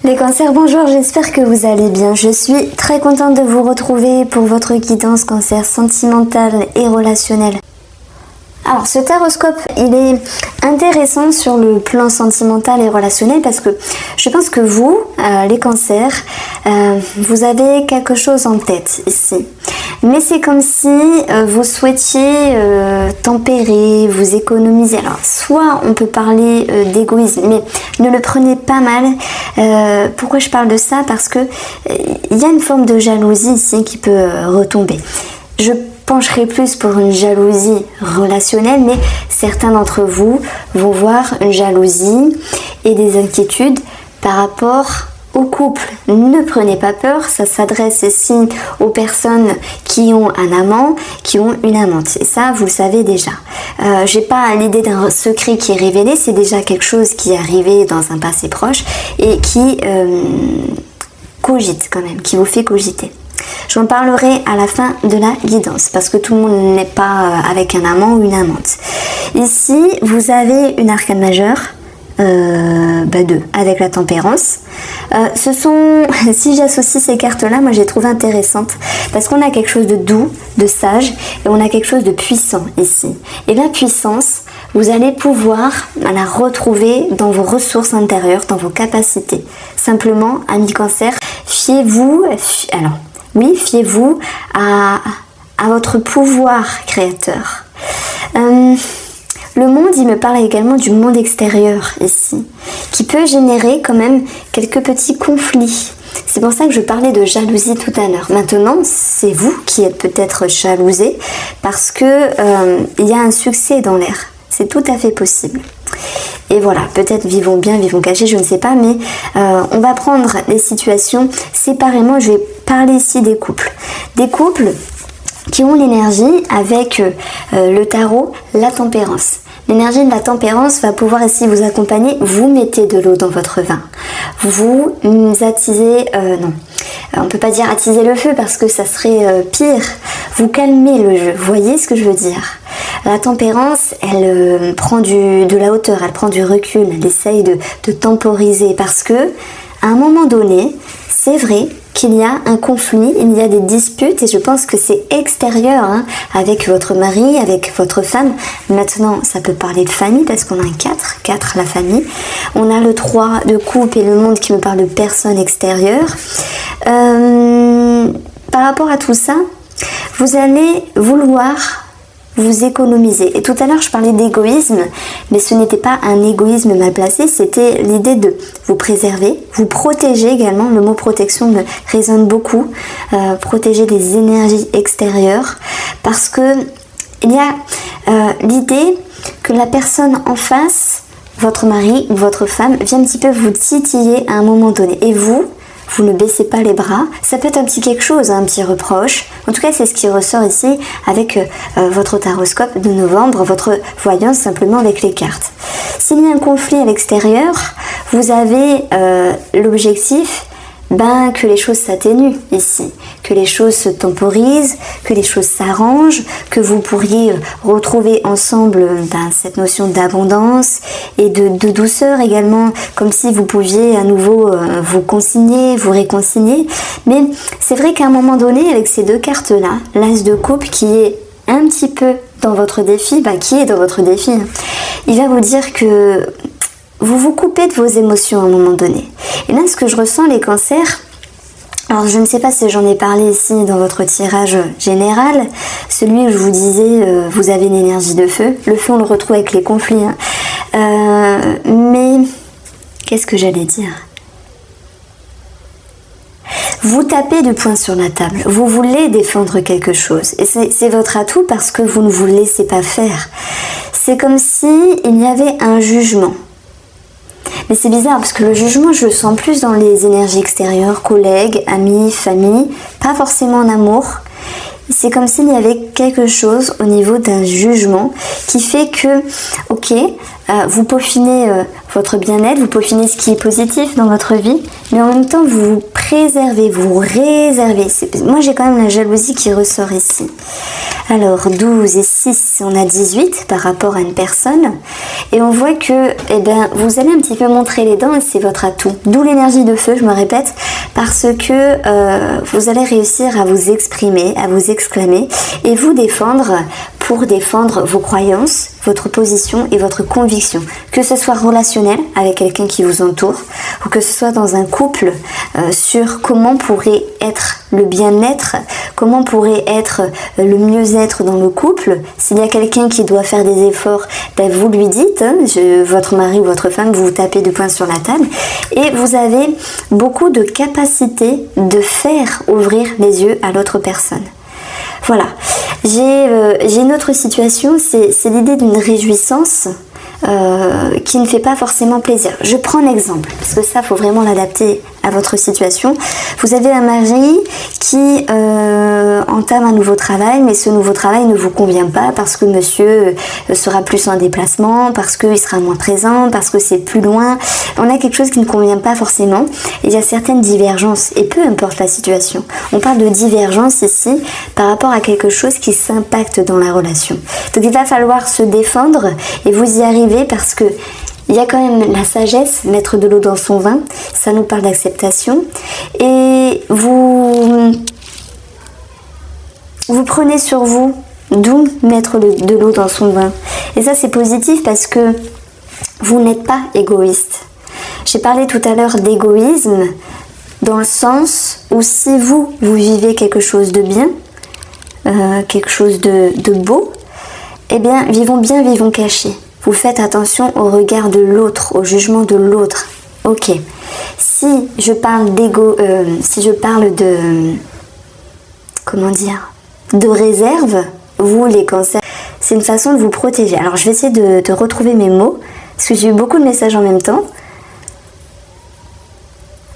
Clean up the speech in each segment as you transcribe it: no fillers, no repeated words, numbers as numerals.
Les cancers, bonjour, j'espère que vous allez bien. Je suis très contente de vous retrouver pour votre guidance cancer sentimentale et relationnelle. Alors ce taroscope, il est intéressant sur le plan sentimental et relationnel parce que je pense que vous, les cancers, vous avez quelque chose en tête ici. Mais c'est comme si vous souhaitiez tempérer, vous économiser. Alors soit on peut parler d'égoïsme, mais ne le prenez pas mal. Pourquoi je parle de ça? Parce que il y a une forme de jalousie ici qui peut retomber. Je pencherai plus pour une jalousie relationnelle, mais certains d'entre vous vont voir une jalousie et des inquiétudes par rapport au couple. Ne prenez pas peur, ça s'adresse ici aux personnes qui ont un amant, qui ont une amante. Et ça, vous le savez déjà. J'ai pas l'idée d'un secret qui est révélé, c'est déjà quelque chose qui est arrivé dans un passé proche et qui cogite quand même, qui vous fait cogiter. J'en parlerai à la fin de la guidance parce que tout le monde n'est pas avec un amant ou une amante. Ici, vous avez une arcane majeure, 2, avec la tempérance. Ce sont, si j'associe ces cartes-là, moi j'ai trouvé intéressantes parce qu'on a quelque chose de doux, de sage et on a quelque chose de puissant ici. Et la puissance, vous allez pouvoir la retrouver dans vos ressources intérieures, dans vos capacités. Simplement, amis cancer, fiez-vous à votre pouvoir créateur. Le monde, il me parle également du monde extérieur ici, qui peut générer quand même quelques petits conflits. C'est pour ça que je parlais de jalousie tout à l'heure. Maintenant, c'est vous qui êtes peut-être jalousé parce que il y a un succès dans l'air. C'est tout à fait possible. Et voilà, peut-être vivons bien, vivons cachés, je ne sais pas, mais on va prendre les situations séparément. Je vais parler ici des couples. Des couples qui ont l'énergie avec le tarot, la tempérance. L'énergie de la tempérance va pouvoir ici vous accompagner. Vous mettez de l'eau dans votre vin. Vous attisez... on ne peut pas dire attiser le feu parce que ça serait pire. Vous calmez le jeu. Vous voyez ce que je veux dire? La tempérance, elle prend de la hauteur, elle prend du recul, elle essaye de temporiser parce que à un moment donné, c'est vrai qu'il y a un conflit, il y a des disputes et je pense que c'est extérieur avec votre mari, avec votre femme. Maintenant, ça peut parler de famille parce qu'on a un 4 la famille. On a le 3 de coupe et le monde qui me parle de personnes extérieures. Par rapport à tout ça, vous allez vouloir vous économiser. Et tout à l'heure, je parlais d'égoïsme, mais ce n'était pas un égoïsme mal placé, c'était l'idée de vous préserver, vous protéger également. Le mot protection me résonne beaucoup. Protéger des énergies extérieures, parce que il y a l'idée que la personne en face, votre mari ou votre femme, vient un petit peu vous titiller à un moment donné. Et vous ne baissez pas les bras. Ça peut être un petit quelque chose, un petit reproche. En tout cas, c'est ce qui ressort ici avec votre taroscope de novembre, votre voyance simplement avec les cartes. S'il y a un conflit à l'extérieur, vous avez l'objectif que les choses s'atténuent ici, que les choses se temporisent, que les choses s'arrangent, que vous pourriez retrouver ensemble cette notion d'abondance et de douceur également, comme si vous pouviez à nouveau vous concilier, vous réconcilier. Mais c'est vrai qu'à un moment donné, avec ces deux cartes-là, l'as de coupe qui est un petit peu dans votre défi, qui est dans votre défi, il va vous dire que vous vous coupez de vos émotions à un moment donné. Et là, ce que je ressens, les cancers, alors je ne sais pas si j'en ai parlé ici dans votre tirage général, celui où je vous disais, vous avez une énergie de feu. Le feu, on le retrouve avec les conflits. Mais, qu'est-ce que j'allais dire ? Vous tapez du poing sur la table, vous voulez défendre quelque chose. Et c'est votre atout parce que vous ne vous laissez pas faire. C'est comme si il y avait un jugement. Mais c'est bizarre parce que le jugement, je le sens plus dans les énergies extérieures, collègues, amis, famille, pas forcément en amour. C'est comme s'il y avait quelque chose au niveau d'un jugement qui fait que, ok, vous peaufinez votre bien-être, vous peaufinez ce qui est positif dans votre vie, mais en même temps vous vous préservez, vous réservez. Moi j'ai quand même la jalousie qui ressort ici. Alors 12 et 6, on a 18 par rapport à une personne, et on voit que vous allez un petit peu montrer les dents et c'est votre atout. D'où l'énergie de feu, je me répète, parce que vous allez réussir à vous exprimer, à vous exclamer et vous défendre pour défendre vos croyances, votre position et votre conviction. Que ce soit relationnel avec quelqu'un qui vous entoure ou que ce soit dans un couple sur comment pourrait être le bien-être, comment pourrait être le mieux-être dans le couple. S'il y a quelqu'un qui doit faire des efforts, vous lui dites, votre mari ou votre femme, vous vous tapez du poing sur la table et vous avez beaucoup de capacité de faire ouvrir les yeux à l'autre personne. Voilà, j'ai une autre situation, c'est l'idée d'une réjouissance qui ne fait pas forcément plaisir. Je prends l'exemple, parce que ça, il faut vraiment l'adapter à votre situation. Vous avez un mari qui entame un nouveau travail, mais ce nouveau travail ne vous convient pas parce que monsieur sera plus en déplacement, parce qu'il sera moins présent, parce que c'est plus loin. On a quelque chose qui ne convient pas forcément. Il y a certaines divergences, et peu importe la situation. On parle de divergence ici par rapport à quelque chose qui s'impacte dans la relation. Donc il va falloir se défendre et vous y arrivez parce que il y a quand même la sagesse, mettre de l'eau dans son vin, ça nous parle d'acceptation. Et vous prenez sur vous, d'où mettre de l'eau dans son vin. Et ça c'est positif parce que vous n'êtes pas égoïste. J'ai parlé tout à l'heure d'égoïsme dans le sens où si vous vivez quelque chose de bien, quelque chose de beau, eh bien vivons bien, vivons cachés. Vous faites attention au regard de l'autre, au jugement de l'autre. Ok. Si je parle de réserve, vous les cancers, c'est une façon de vous protéger. Alors je vais essayer de retrouver mes mots, parce que j'ai eu beaucoup de messages en même temps.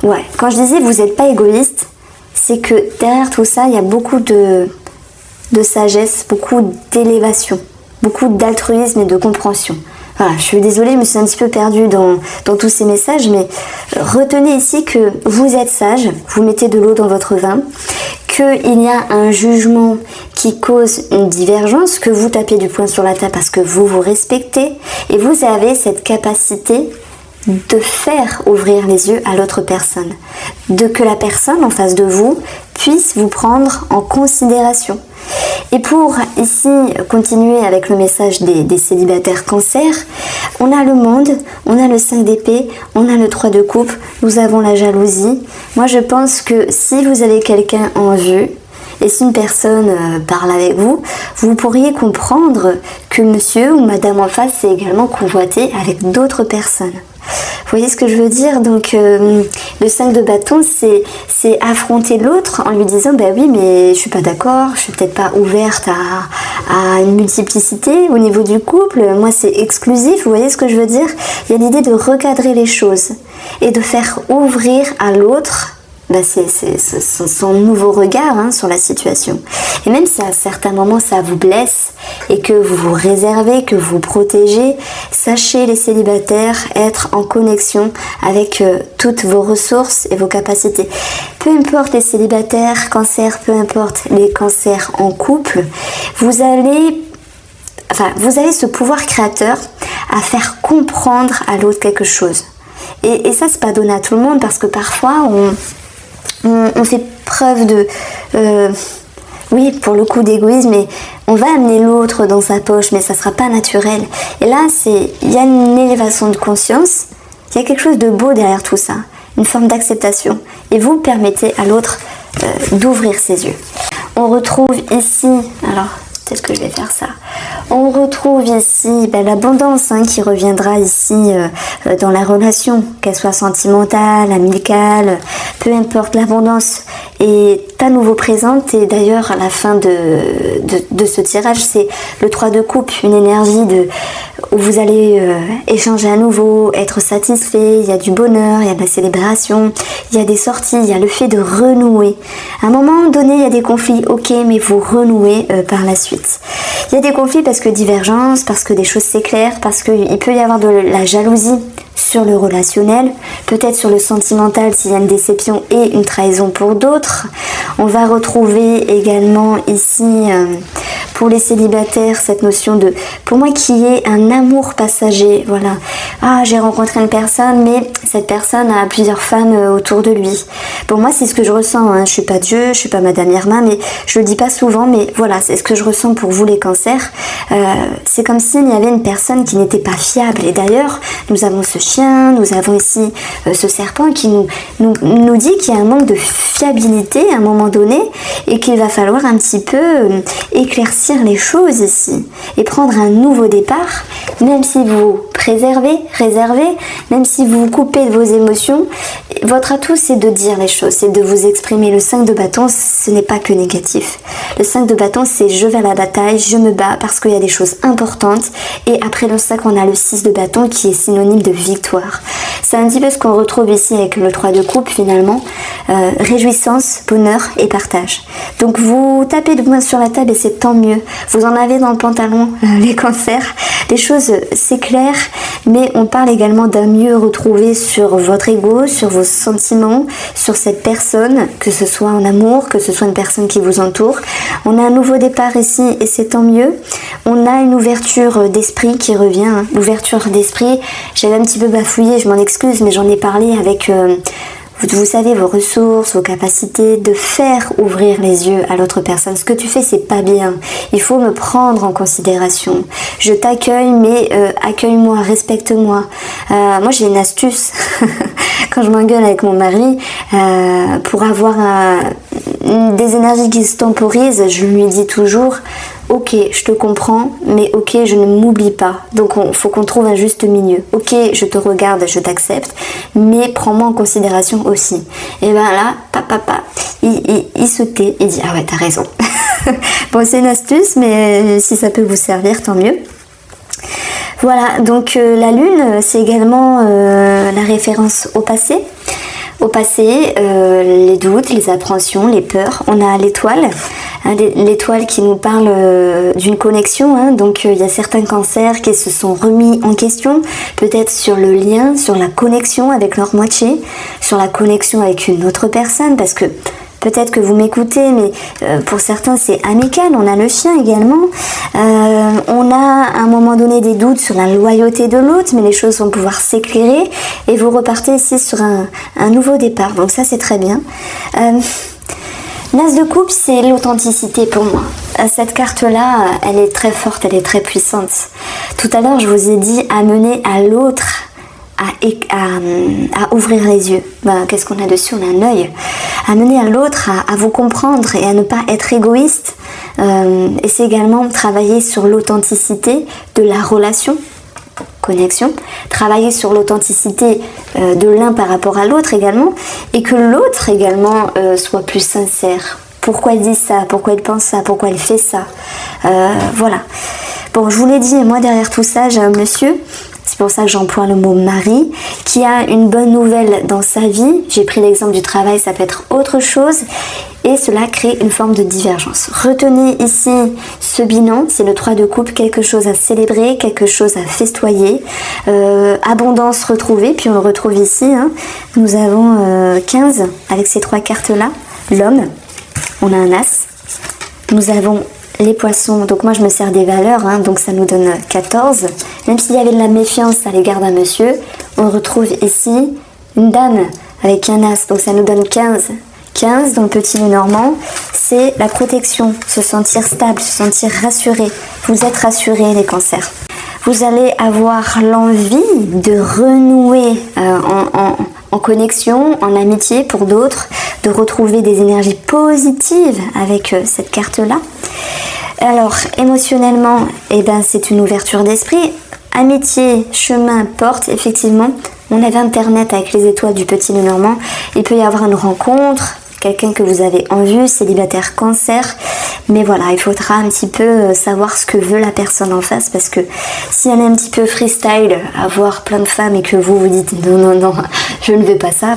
Ouais, quand je disais vous n'êtes pas égoïste, c'est que derrière tout ça, il y a beaucoup de sagesse, beaucoup d'élévation, beaucoup d'altruisme et de compréhension. Voilà, je suis désolée, je me suis un petit peu perdue dans tous ces messages, mais retenez ici que vous êtes sage, vous mettez de l'eau dans votre vin, qu'il y a un jugement qui cause une divergence, que vous tapez du poing sur la table parce que vous vous respectez, et vous avez cette capacité de faire ouvrir les yeux à l'autre personne, de que la personne en face de vous puisse vous prendre en considération. Et pour ici continuer avec le message des célibataires cancer, on a le monde, on a le 5 d'épée, on a le 3 de coupe, nous avons la jalousie. Moi je pense que si vous avez quelqu'un en vue, et si une personne parle avec vous, vous pourriez comprendre que monsieur ou madame en face est également convoité avec d'autres personnes. Vous voyez ce que je veux dire? Donc le 5 de bâton, c'est affronter l'autre en lui disant bah oui mais je suis pas d'accord, je suis peut-être pas ouverte à une multiplicité au niveau du couple, moi c'est exclusif, vous voyez ce que je veux dire? Il y a l'idée de recadrer les choses et de faire ouvrir à l'autre c'est son nouveau regard sur la situation. Et même si à certains moments ça vous blesse et que vous vous réservez, que vous protégez, sachez les célibataires être en connexion avec toutes vos ressources et vos capacités. Peu importe les célibataires, cancers, peu importe les cancers en couple, vous avez ce pouvoir créateur à faire comprendre à l'autre quelque chose. Et ça c'est pas donné à tout le monde parce que parfois on fait preuve oui, pour le coup d'égoïsme, mais on va amener l'autre dans sa poche, mais ça sera pas naturel. Et là, il y a une élévation de conscience, il y a quelque chose de beau derrière tout ça, une forme d'acceptation. Et vous permettez à l'autre d'ouvrir ses yeux. On retrouve ici, alors peut-être que je vais faire ça. On retrouve ici l'abondance qui reviendra ici dans la relation, qu'elle soit sentimentale, amicale, peu importe, l'abondance est à nouveau présente. Et d'ailleurs à la fin de ce tirage, c'est le 3 de coupe, une énergie où vous allez échanger à nouveau, être satisfait, il y a du bonheur, il y a de la célébration, il y a des sorties, il y a le fait de renouer. À un moment donné, il y a des conflits, ok, mais vous renouez par la suite. Il y a des conflits parce que divergence, parce que des choses s'éclairent, parce qu'il peut y avoir de la jalousie sur le relationnel, peut-être sur le sentimental s'il y a une déception et une trahison pour d'autres. On va retrouver également ici, pour les célibataires, cette notion de, pour moi, qui est un amour passager. Voilà. Ah, j'ai rencontré une personne, mais cette personne a plusieurs femmes autour de lui. Pour moi, c'est ce que je ressens. Hein. Je suis pas Dieu, je suis pas Madame Irma, mais je le dis pas souvent, mais voilà, c'est ce que je ressens pour vous les cancers. C'est comme s'il y avait une personne qui n'était pas fiable. Et d'ailleurs, nous avons ce chien, nous avons ici ce serpent qui nous dit qu'il y a un manque de fiabilité à un moment donné et qu'il va falloir un petit peu éclaircir les choses ici et prendre un nouveau départ, même si vous réservez, même si vous vous coupez de vos émotions. Votre atout, c'est de dire les choses, c'est de vous exprimer. Le 5 de bâton, ce n'est pas que négatif. Le 5 de bâton, c'est je vais à la bataille, je me bats parce qu'il y a des choses importantes. Et après le 5, on a le 6 de bâton qui est synonyme de victoire. C'est un petit peu ce qu'on retrouve ici avec le 3 de coupe finalement. Réjouissance, bonheur et partage. Donc vous tapez de main sur la table et c'est tant mieux. Vous en avez dans le pantalon, les cancers. Les choses s'éclairent, mais on parle également d'un mieux retrouvé sur votre ego, sur vos sentiments, sur cette personne, que ce soit en amour, que ce soit une personne qui vous entoure. On a un nouveau départ ici et c'est tant mieux. On a une ouverture d'esprit qui revient. Hein. L'ouverture d'esprit, j'avais un petit peu bafouillé, je m'en excuse, mais j'en ai parlé avec... vous savez, vos ressources, vos capacités, de faire ouvrir les yeux à l'autre personne. Ce que tu fais, c'est pas bien. Il faut me prendre en considération. Je t'accueille, mais accueille-moi, respecte-moi. Moi, j'ai une astuce. Quand je m'engueule avec mon mari, pour avoir des énergies qui se temporisent, je lui dis toujours... Ok, je te comprends, mais ok, je ne m'oublie pas. Donc, il faut qu'on trouve un juste milieu. Ok, je te regarde, je t'accepte, mais prends-moi en considération aussi. Et ben là, papa, il se tait, il dit, ah ouais, t'as raison. Bon, c'est une astuce, mais si ça peut vous servir, tant mieux. Voilà, donc la lune, c'est également la référence au passé. Au passé, les doutes, les appréhensions, les peurs. On a l'étoile, hein, l'étoile qui nous parle d'une connexion. Hein, donc il y a certains cancers qui se sont remis en question, peut-être sur le lien, sur la connexion avec leur moitié, sur la connexion avec une autre personne, parce que peut-être que vous m'écoutez, mais pour certains c'est amical. On a le chien également. On a à un moment donné des doutes sur la loyauté de l'autre, mais les choses vont pouvoir s'éclairer et vous repartez ici sur un nouveau départ. Donc ça c'est très bien. L'As de coupe, c'est l'authenticité pour moi. Cette carte-là, elle est très forte, elle est très puissante. Tout à l'heure, je vous ai dit amener à l'autre à ouvrir les yeux. Qu'est-ce qu'on a dessus? On a un œil. Amener à l'autre à vous comprendre et à ne pas être égoïste. Et c'est également travailler sur l'authenticité de la relation, connexion, travailler sur l'authenticité de l'un par rapport à l'autre également, et que l'autre également soit plus sincère. Pourquoi il dit ça? Pourquoi il pense ça? Pourquoi il fait ça? Voilà. Bon, je vous l'ai dit, moi derrière tout ça, j'ai un monsieur. C'est pour ça que j'emploie le mot mari, qui a une bonne nouvelle dans sa vie. J'ai pris l'exemple du travail, ça peut être autre chose. Et cela crée une forme de divergence. Retenez ici ce bilan, c'est le 3 de coupe, quelque chose à célébrer, quelque chose à festoyer. Abondance retrouvée, puis on le retrouve ici. Hein. Nous avons 15 avec ces 3 cartes-là. L'homme, on a un as. Nous avons les poissons, donc moi je me sers des valeurs, hein, donc ça nous donne 14. Même s'il y avait de la méfiance à l'égard d'un monsieur, on retrouve ici une dame avec un as, donc ça nous donne 15. 15 dans le petit Lenormand, c'est la protection, se sentir stable, se sentir rassuré. Vous êtes rassurés les cancers. Vous allez avoir l'envie de renouer en connexion, en amitié pour d'autres, de retrouver des énergies positives avec cette carte-là. Alors, émotionnellement, c'est une ouverture d'esprit. Amitié, chemin, porte, effectivement. On avait Internet avec les étoiles du petit Lenormand. Il peut y avoir une rencontre, quelqu'un que vous avez en vue, célibataire, cancer. Mais voilà, il faudra un petit peu savoir ce que veut la personne en face, parce que si elle est un petit peu freestyle, avoir plein de femmes et que vous dites non, je ne veux pas ça,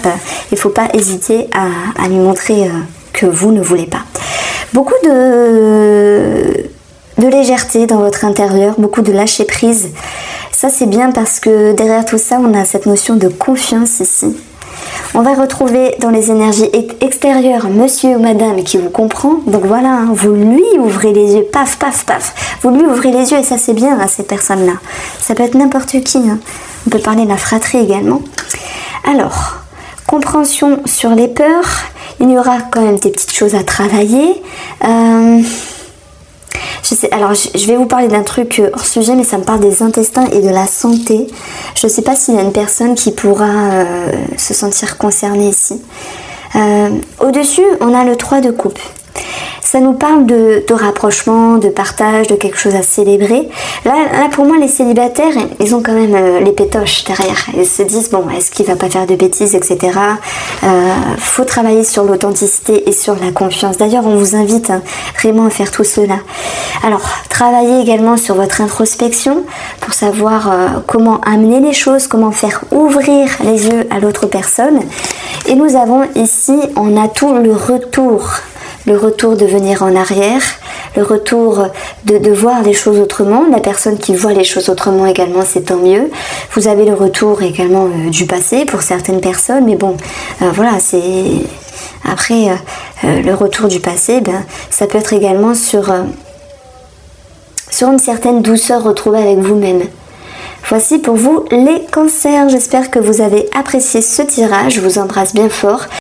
il ne faut pas hésiter à lui montrer que vous ne voulez pas. Beaucoup de légèreté dans votre intérieur, beaucoup de lâcher prise. Ça c'est bien parce que derrière tout ça, on a cette notion de confiance ici. On va retrouver dans les énergies extérieures monsieur ou madame qui vous comprend. Donc voilà, hein, vous lui ouvrez les yeux, paf, paf, paf. Vous lui ouvrez les yeux et ça c'est bien à cette personne-là. Ça peut être n'importe qui. Hein. On peut parler de la fratrie également. Alors, compréhension sur les peurs. Il y aura quand même des petites choses à travailler. Alors, je vais vous parler d'un truc hors sujet, mais ça me parle des intestins et de la santé. Je ne sais pas s'il y a une personne qui pourra se sentir concernée ici. Au-dessus, on a le 3 de coupe. Ça nous parle de rapprochement, de partage, de quelque chose à célébrer. Là, pour moi, les célibataires, ils ont quand même les pétoches derrière. Ils se disent, bon, est-ce qu'il va pas faire de bêtises, etc. Faut travailler sur l'authenticité et sur la confiance. D'ailleurs, on vous invite vraiment à faire tout cela. Alors, travaillez également sur votre introspection pour savoir comment amener les choses, comment faire ouvrir les yeux à l'autre personne. Et nous avons ici en atout le retour de venir en arrière, le retour de voir les choses autrement. La personne qui voit les choses autrement également, c'est tant mieux. Vous avez le retour également du passé pour certaines personnes, mais bon, voilà, c'est... Après, le retour du passé, ça peut être également sur une certaine douceur retrouvée avec vous-même. Voici pour vous les cancers. J'espère que vous avez apprécié ce tirage. Je vous embrasse bien fort.